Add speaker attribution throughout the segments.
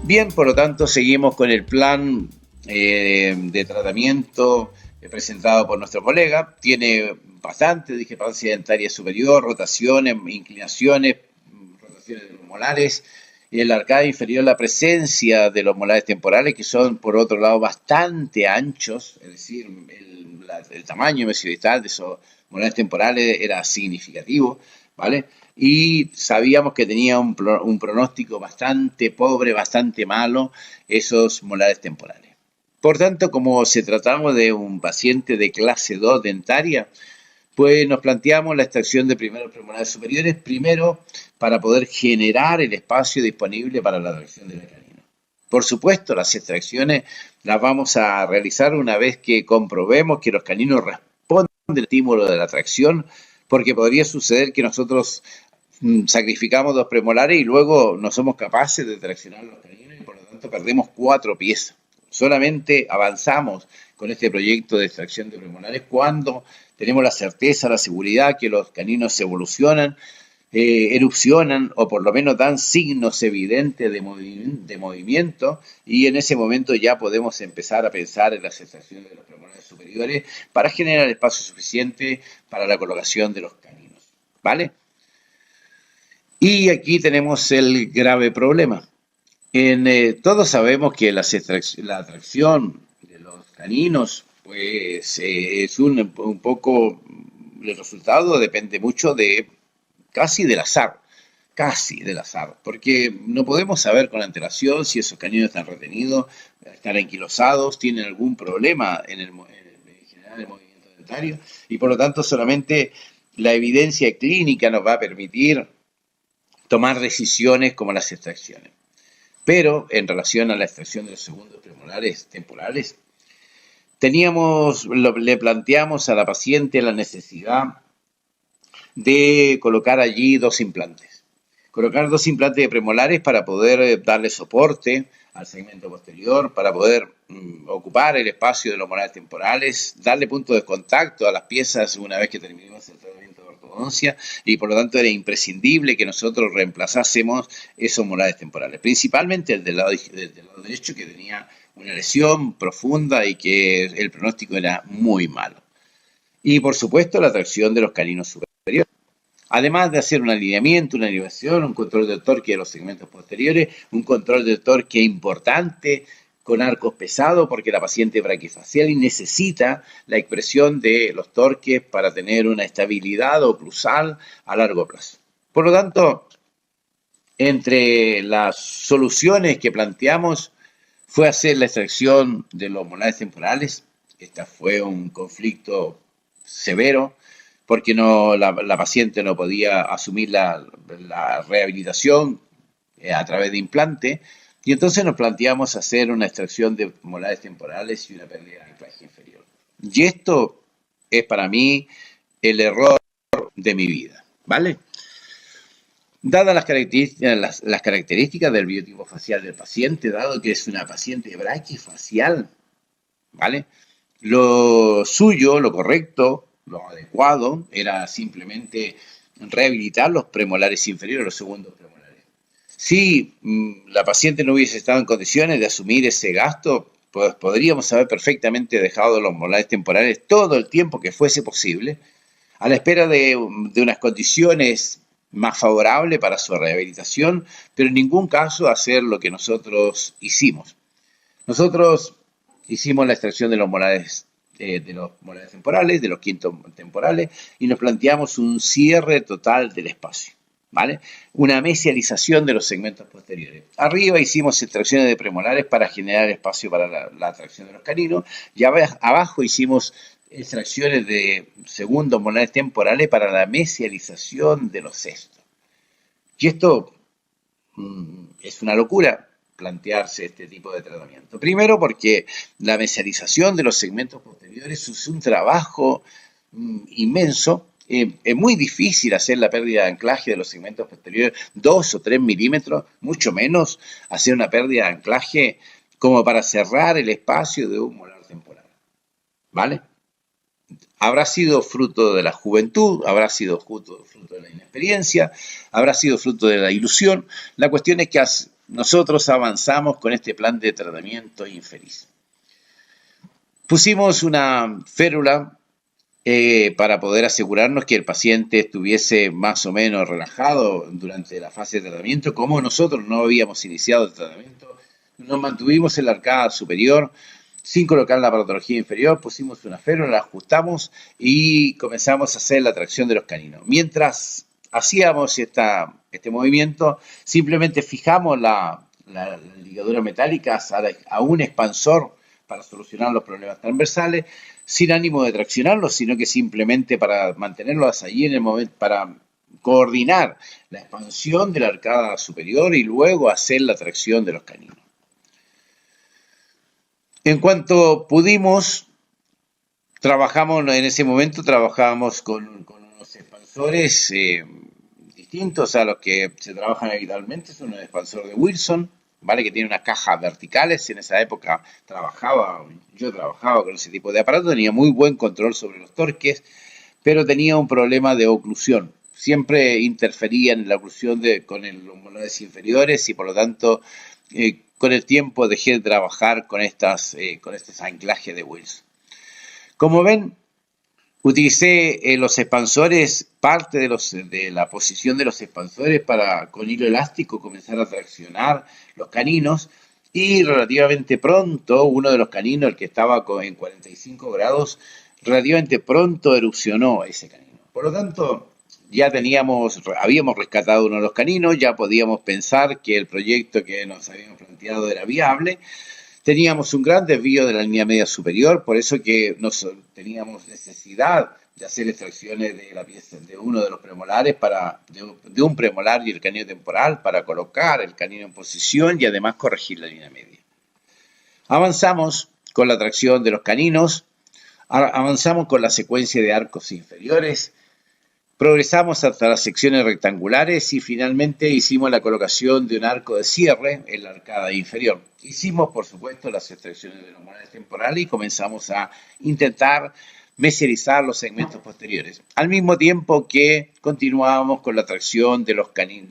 Speaker 1: Bien, por lo tanto, seguimos con el plan de tratamiento presentado por nuestro colega. Tiene bastante discrepancia dentaria superior, rotaciones, inclinaciones, rotaciones de los molares. Y en la arcada inferior la presencia de los molares temporales, que son por otro lado bastante anchos, es decir, el tamaño mesodistal de esos molares temporales era significativo, ¿vale? Y sabíamos que tenía un pronóstico bastante pobre, bastante malo, esos molares temporales. Por tanto, como se trataba de un paciente de clase 2 dentaria, pues nos planteamos la extracción de primeros premolares superiores, primero para poder generar el espacio disponible para la tracción del canino. Por supuesto, las extracciones las vamos a realizar una vez que comprobemos que los caninos responden al estímulo de la tracción, porque podría suceder que nosotros sacrificamos 2 premolares y luego no somos capaces de traccionar los caninos y por lo tanto perdemos 4 piezas. Solamente avanzamos con este proyecto de extracción de premolares cuando tenemos la certeza, la seguridad que los caninos evolucionan, erupcionan o por lo menos dan signos evidentes de movimiento y en ese momento ya podemos empezar a pensar en las extracciones de los premolares superiores para generar espacio suficiente para la colocación de los caninos, ¿vale? Y aquí tenemos el grave problema. Todos sabemos que la atracción de los caninos, pues es un poco, el resultado depende mucho de casi del azar, porque no podemos saber con antelación si esos caninos están retenidos, están anquilosados, tienen algún problema en general el movimiento dentario, y por lo tanto solamente la evidencia clínica nos va a permitir tomar decisiones como las extracciones. Pero en relación a la extracción de los segundos premolares temporales, le planteamos a la paciente la necesidad de colocar allí 2 implantes. Colocar 2 implantes de premolares para poder darle soporte al segmento posterior, para poder ocupar el espacio de los molares temporales, darle punto de contacto a las piezas una vez que terminemos el tratamiento de ortodoncia y por lo tanto era imprescindible que nosotros reemplazásemos esos molares temporales, principalmente el del lado derecho que tenía una lesión profunda y que el pronóstico era muy malo. Y por supuesto la tracción de los caninos superiores. Además de hacer un alineamiento, una elevación, un control del torque de los segmentos posteriores, un control del torque importante con arcos pesados porque la paciente es braquifacial y necesita la expresión de los torques para tener una estabilidad oclusal a largo plazo. Por lo tanto, entre las soluciones que planteamos fue hacer la extracción de los molares temporales. Este fue un conflicto severo porque la paciente no podía asumir la rehabilitación a través de implante y entonces nos planteamos hacer una extracción de molares temporales y una pérdida de anclaje inferior. Y esto es para mí el error de mi vida, ¿vale? Dadas las características del biotipo facial del paciente, dado que es una paciente braquifacial, ¿vale? Lo suyo, lo correcto, lo adecuado, era simplemente rehabilitar los premolares inferiores, los segundos premolares. Si la paciente no hubiese estado en condiciones de asumir ese gasto, pues podríamos haber perfectamente dejado los molares temporales todo el tiempo que fuese posible, a la espera de unas condiciones más favorables para su rehabilitación, pero en ningún caso hacer lo que nosotros hicimos. Nosotros hicimos la extracción de los molares temporales, de los quintos temporales, y nos planteamos un cierre total del espacio, ¿vale? Una mesialización de los segmentos posteriores. Arriba hicimos extracciones de premolares para generar espacio para la tracción de los caninos, y abajo hicimos extracciones de segundos molares temporales para la mesialización de los cestos. Y esto es una locura plantearse este tipo de tratamiento. Primero porque la mesialización de los segmentos posteriores es un trabajo inmenso. Es muy difícil hacer la pérdida de anclaje de los segmentos posteriores 2 o 3 milímetros, mucho menos hacer una pérdida de anclaje como para cerrar el espacio de un molar temporal, ¿vale? Habrá sido fruto de la juventud, habrá sido fruto de la inexperiencia, habrá sido fruto de la ilusión. La cuestión es que nosotros avanzamos con este plan de tratamiento infeliz. Pusimos una férula para poder asegurarnos que el paciente estuviese más o menos relajado durante la fase de tratamiento. Como nosotros no habíamos iniciado el tratamiento, nos mantuvimos en la arcada superior sin colocar la aparatología inferior, pusimos una férula, la ajustamos y comenzamos a hacer la tracción de los caninos. Mientras hacíamos este movimiento, simplemente fijamos la ligadura metálica a un expansor para solucionar los problemas transversales, sin ánimo de traccionarlos, sino que simplemente para mantenerlos allí en el momento, para coordinar la expansión de la arcada superior y luego hacer la tracción de los caninos. En cuanto pudimos, en ese momento trabajábamos con unos expansores distintos a los que se trabajan habitualmente. Es un expansor de Wilson, ¿vale? Que tiene unas cajas verticales. En esa época yo trabajaba con ese tipo de aparato, tenía muy buen control sobre los torques, pero tenía un problema de oclusión. Siempre interfería en la oclusión con los molares inferiores y por lo tanto con el tiempo dejé de trabajar con estos anclajes de Wilson. Como ven, utilicé los expansores, parte de la posición de los expansores para con hilo elástico comenzar a traccionar los caninos y relativamente pronto uno de los caninos, el que estaba en 45 grados, relativamente pronto erupcionó ese canino. Por lo tanto, ya habíamos rescatado uno de los caninos, ya podíamos pensar que el proyecto que nos habíamos planteado era viable. Teníamos un gran desvío de la línea media superior, por eso que teníamos necesidad de hacer extracciones de la pieza de uno de los premolares, de un premolar y el canino temporal, para colocar el canino en posición y además corregir la línea media. Avanzamos con la tracción de los caninos, avanzamos con la secuencia de arcos inferiores, progresamos hasta las secciones rectangulares y finalmente hicimos la colocación de un arco de cierre en la arcada inferior. Hicimos, por supuesto, las extracciones de los molares temporales y comenzamos a intentar meserizar los segmentos posteriores. Al mismo tiempo que continuábamos con la tracción de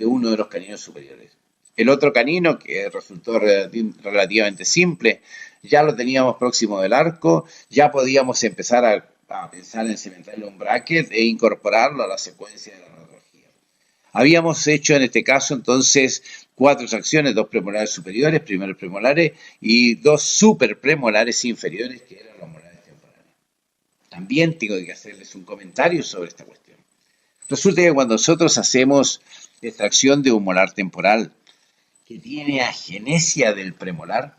Speaker 1: uno de los caninos superiores. El otro canino, que resultó relativamente simple, ya lo teníamos próximo del arco, ya podíamos empezar a pensar en cementarle un bracket e incorporarlo a la secuencia de la radiología. Habíamos hecho en este caso entonces 4 tracciones, 2 premolares superiores, primeros premolares, y 2 superpremolares inferiores, que eran los molares temporales. También tengo que hacerles un comentario sobre esta cuestión. Resulta que cuando nosotros hacemos extracción de un molar temporal que tiene agenesia del premolar,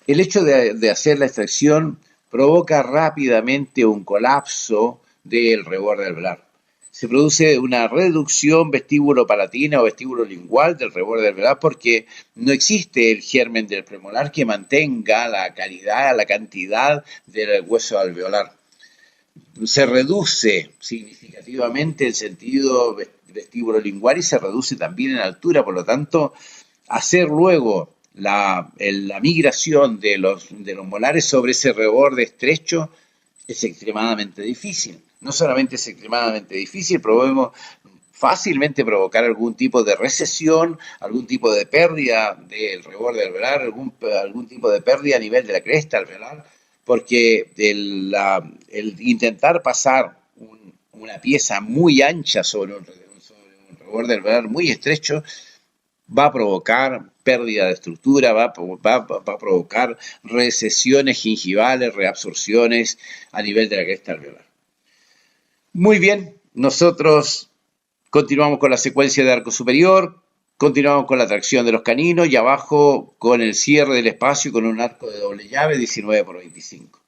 Speaker 1: el hecho de hacer la extracción provoca rápidamente un colapso del reborde alveolar. Se produce una reducción vestíbulo-palatina o vestíbulo-lingual del reborde alveolar porque no existe el germen del premolar que mantenga la calidad, la cantidad del hueso alveolar. Se reduce significativamente el sentido vestíbulo-lingual y se reduce también en altura, por lo tanto, hacer luego la migración de los molares sobre ese reborde estrecho es extremadamente difícil. No solamente es extremadamente difícil, podemos fácilmente provocar algún tipo de recesión, algún tipo de pérdida del reborde alveolar, algún tipo de pérdida a nivel de la cresta alveolar, porque el intentar pasar una pieza muy ancha sobre un reborde alveolar muy estrecho va a provocar pérdida de estructura, va a provocar recesiones gingivales, reabsorciones a nivel de la cresta alveolar. Muy bien, nosotros continuamos con la secuencia de arco superior, continuamos con la tracción de los caninos y abajo con el cierre del espacio con un arco de doble llave 19 por 25.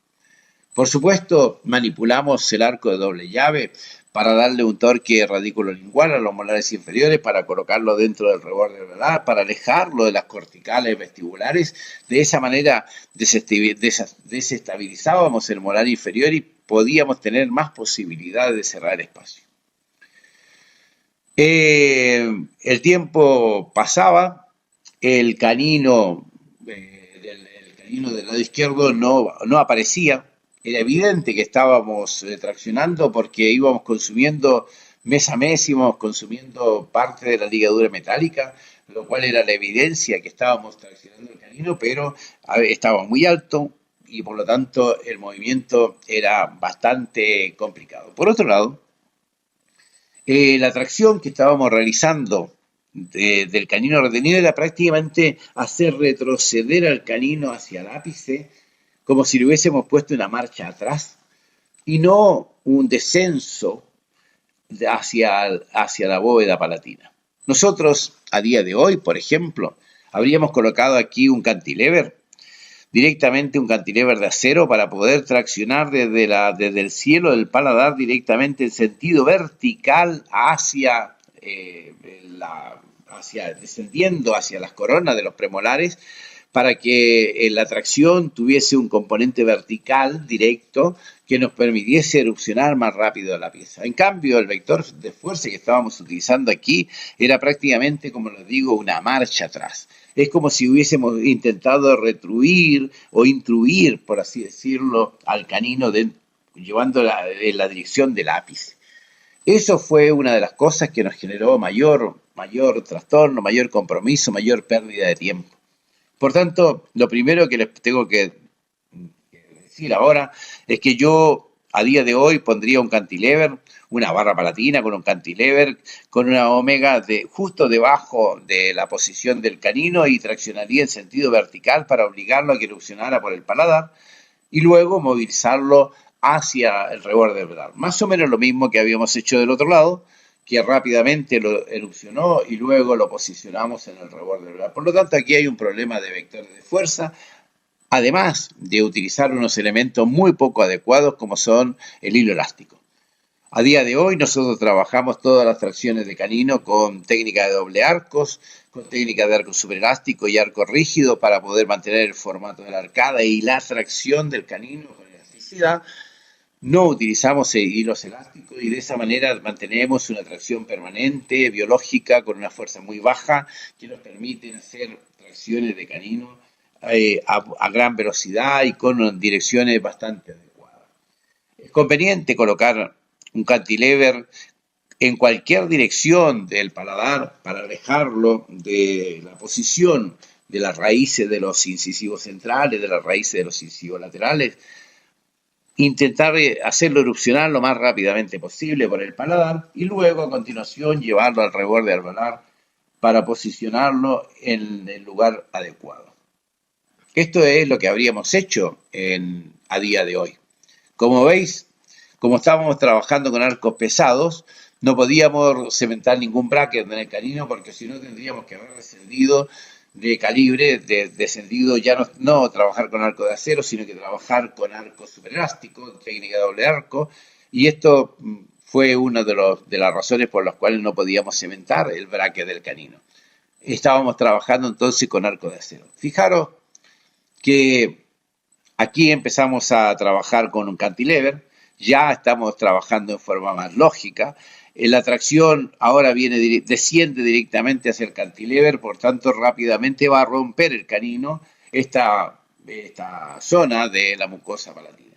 Speaker 1: Por supuesto, manipulamos el arco de doble llave para darle un torque radículo-lingual a los molares inferiores, para colocarlo dentro del reborde alveolar, para alejarlo de las corticales vestibulares. De esa manera desestabilizábamos el molar inferior y podíamos tener más posibilidades de cerrar espacio. El tiempo pasaba, el canino del lado izquierdo no aparecía. Era evidente que estábamos traccionando porque íbamos consumiendo mes a mes, íbamos consumiendo parte de la ligadura metálica. lo cual era la evidencia que estábamos traccionando el canino, pero estaba muy alto y por lo tanto el movimiento era bastante complicado. Por otro lado, la tracción que estábamos realizando del canino retenido era prácticamente hacer retroceder al canino hacia el ápice, como si le hubiésemos puesto una marcha atrás y no un descenso hacia la bóveda palatina. Nosotros, a día de hoy, por ejemplo, habríamos colocado aquí un cantilever, directamente un cantilever de acero para poder traccionar desde el cielo del paladar directamente en sentido vertical descendiendo hacia las coronas de los premolares, para que la tracción tuviese un componente vertical directo que nos permitiese erupcionar más rápido la pieza. En cambio, el vector de fuerza que estábamos utilizando aquí era prácticamente, como les digo, una marcha atrás. Es como si hubiésemos intentado retruir o intruir, por así decirlo, al canino llevando en la dirección del ápice. Eso fue una de las cosas que nos generó mayor trastorno, mayor compromiso, mayor pérdida de tiempo. Por tanto, lo primero que les tengo que decir ahora es que yo a día de hoy pondría un cantilever, una barra palatina con un cantilever, con una omega justo debajo de la posición del canino y traccionaría en sentido vertical para obligarlo a que erupcionara por el paladar y luego movilizarlo hacia el reborde alveolar. Más o menos lo mismo que habíamos hecho del otro lado, que rápidamente lo erupcionó y luego lo posicionamos en el reborde alveolar. Por lo tanto, aquí hay un problema de vectores de fuerza, además de utilizar unos elementos muy poco adecuados como son el hilo elástico. A día de hoy nosotros trabajamos todas las tracciones de canino con técnica de doble arcos, con técnica de arco superelástico y arco rígido para poder mantener el formato de la arcada y la tracción del canino con elasticidad. No utilizamos hilos elásticos y de esa manera mantenemos una tracción permanente, biológica, con una fuerza muy baja, que nos permite hacer tracciones de canino a gran velocidad y con direcciones bastante adecuadas. Es conveniente colocar un cantilever en cualquier dirección del paladar para alejarlo de la posición de las raíces de los incisivos centrales, de las raíces de los incisivos laterales. Intentar hacerlo erupcionar lo más rápidamente posible por el paladar y luego a continuación llevarlo al reborde alveolar para posicionarlo en el lugar adecuado. Esto es lo que habríamos hecho a día de hoy. Como veis, como estábamos trabajando con arcos pesados, no podíamos cementar ningún bracket en el canino porque si no tendríamos que haber descendido de calibre, descendido ya no trabajar con arco de acero, sino que trabajar con arco superelástico, técnica de doble arco, y esto fue una de las razones por las cuales no podíamos cementar el bracket del canino. Estábamos trabajando entonces con arco de acero. Fijaros que aquí empezamos a trabajar con un cantilever, ya estamos trabajando en forma más lógica. La tracción ahora desciende directamente hacia el cantilever, por tanto rápidamente va a romper el canino esta zona de la mucosa palatina.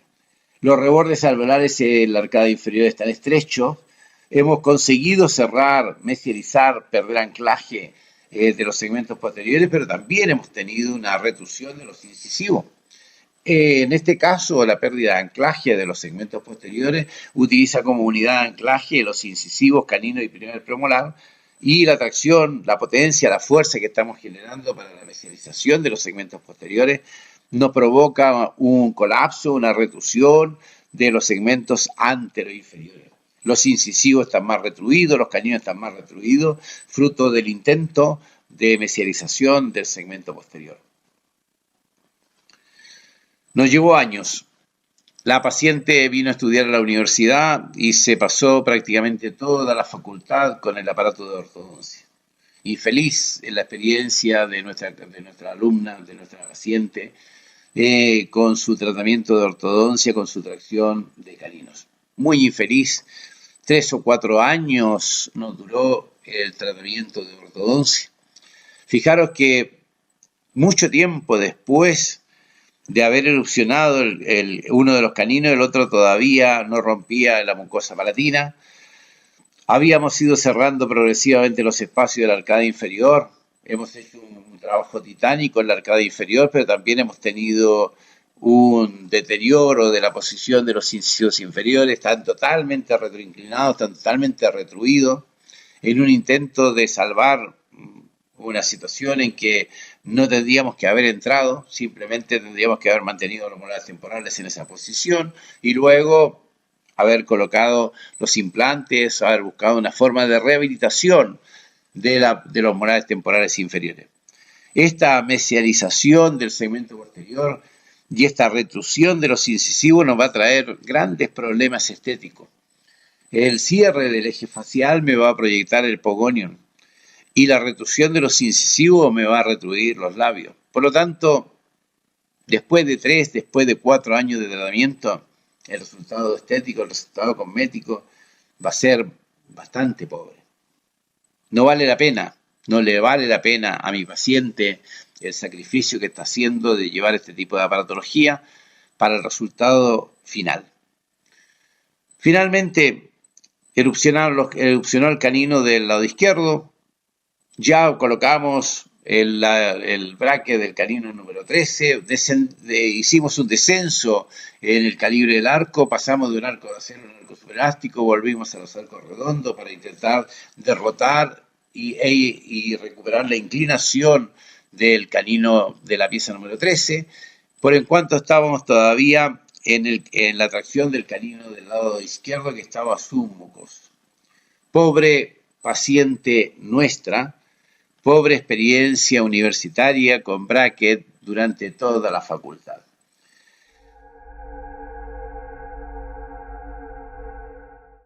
Speaker 1: Los rebordes alveolares en la arcada inferior están estrechos. Hemos conseguido cerrar, mesializar, perder anclaje de los segmentos posteriores, pero también hemos tenido una retusión de los incisivos. En este caso, la pérdida de anclaje de los segmentos posteriores utiliza como unidad de anclaje los incisivos canino y primer premolar y la tracción, la potencia, la fuerza que estamos generando para la mesialización de los segmentos posteriores nos provoca un colapso, una retusión de los segmentos antero inferiores. Los incisivos están más retruidos, los caninos están más retruidos, fruto del intento de mesialización del segmento posterior. Nos llevó años. La paciente vino a estudiar a la universidad y se pasó prácticamente toda la facultad con el aparato de ortodoncia. Y feliz en la experiencia de nuestra alumna, de nuestra paciente, con su tratamiento de ortodoncia, con su tracción de caninos. Muy infeliz. 3 o 4 años nos duró el tratamiento de ortodoncia. Fijaros que mucho tiempo después de haber erupcionado uno de los caninos, el otro todavía no rompía la mucosa palatina. Habíamos ido cerrando progresivamente los espacios de la arcada inferior, hemos hecho un trabajo titánico en la arcada inferior, pero también hemos tenido un deterioro de la posición de los incisivos inferiores, están totalmente retroinclinados, están totalmente retruidos, en un intento de salvar una situación en que no tendríamos que haber entrado, simplemente tendríamos que haber mantenido los molares temporales en esa posición y luego haber colocado los implantes, haber buscado una forma de rehabilitación de los molares temporales inferiores. Esta mesialización del segmento posterior y esta retrusión de los incisivos nos va a traer grandes problemas estéticos. El cierre del eje facial me va a proyectar el pogonion y la retrusión de los incisivos me va a retruir los labios. Por lo tanto, después de 4 años de tratamiento, el resultado estético, el resultado cosmético va a ser bastante pobre. No vale la pena, no le vale la pena a mi paciente el sacrificio que está haciendo de llevar este tipo de aparatología para el resultado final. Finalmente, erupcionó el canino del lado izquierdo, ya colocamos el braque del canino número 13, hicimos un descenso en el calibre del arco, pasamos de un arco de acero a un arco superelástico, volvimos a los arcos redondos para intentar derrotar y recuperar la inclinación del canino de la pieza número 13, por en cuanto estábamos todavía en la tracción del canino del lado izquierdo que estaba submucoso. Pobre paciente nuestra, pobre experiencia universitaria con bracket durante toda la facultad.